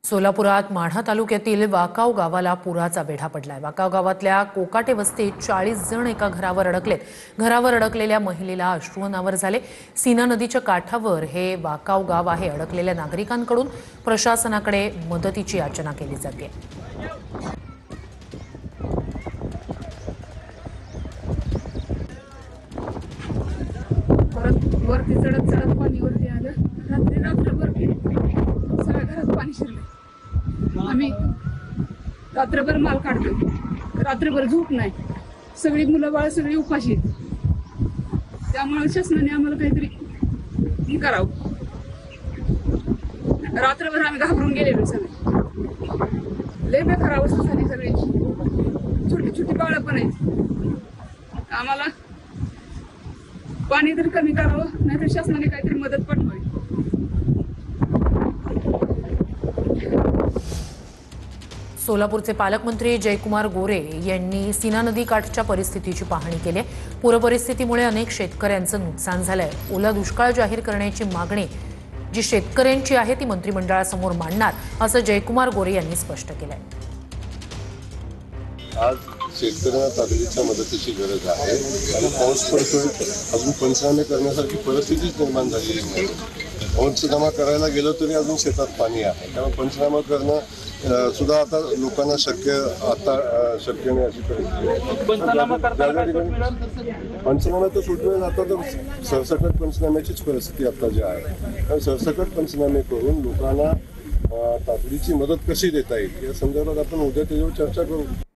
सोलापुरात माढा तालुक्यातील वाकाव गावाला पुराचा वेढा पडलाय। वाकाव गावातल्या कोकाटे वस्तीत 40 जण एका घरावर अडकलेत। घरावर अडकलेल्या महिलेला अश्रू अनावर झाले। सीना नदीच्या काठावर हे वाकाव गाव आहे। अडकलेल्या नागरिकांकडून प्रशासनाकडे मदतीची याचना केली जाते। वरती चढत चढत पाणी वरती आलं। रात्रभर सगळ्या घरात पाणी शिरलं। आम्ही रात्रभर माल काढतो, रात्रभर झोप नाही। सगळी मुलं बाळ सगळी उपाशी आहेत। त्यामुळे शासनाने आम्हाला काहीतरी करावं। रात्रभर आम्ही घाबरून गेलेलो सगळे। लय बेकार अवस्था झाली सगळी। छोटी छोटी बाळं पण आहेत। आम्हाला पाणी तर कमी करावं, नाहीतर शासनाने काहीतरी मदत पाठवावी। सोलापूरचे पालकमंत्री जयकुमार गोरे यांनी सीना नदी काठच्या परिस्थितीची पाहणी केली। पूरपरिस्थितीमुळे अनेक शेतकऱ्यांचं नुकसान झालंय। ओला दुष्काळ जाहीर करण्याची मागणी जी शेतकऱ्यांची आहे ती मंत्रिमंडळासमोर मांडणार असं जयकुमार गोरे यांनी स्पष्ट केलंय। आज शेतकऱ्यांना तातडीच्या मदतीची गरज आहे आणि पाऊस पडतोय, अजून पंचनामे करण्यासारखी परिस्थितीच निर्माण झालेली नाही। पंचनामा करायला गेलो तरी अजून शेतात पाणी आहे, त्यामुळे पंचनामा करणं सुद्धा आता लोकांना शक्य नाही अशी परिस्थिती आहे। पंचनामा तर सुटवेल, आता तर सरसकट पंचनाम्याचीच परिस्थिती आता जी आहे। सरसकट पंचनामे करून लोकांना तातडीची मदत कशी देता येईल या संदर्भात आपण उद्या त्याच्यावर चर्चा करू।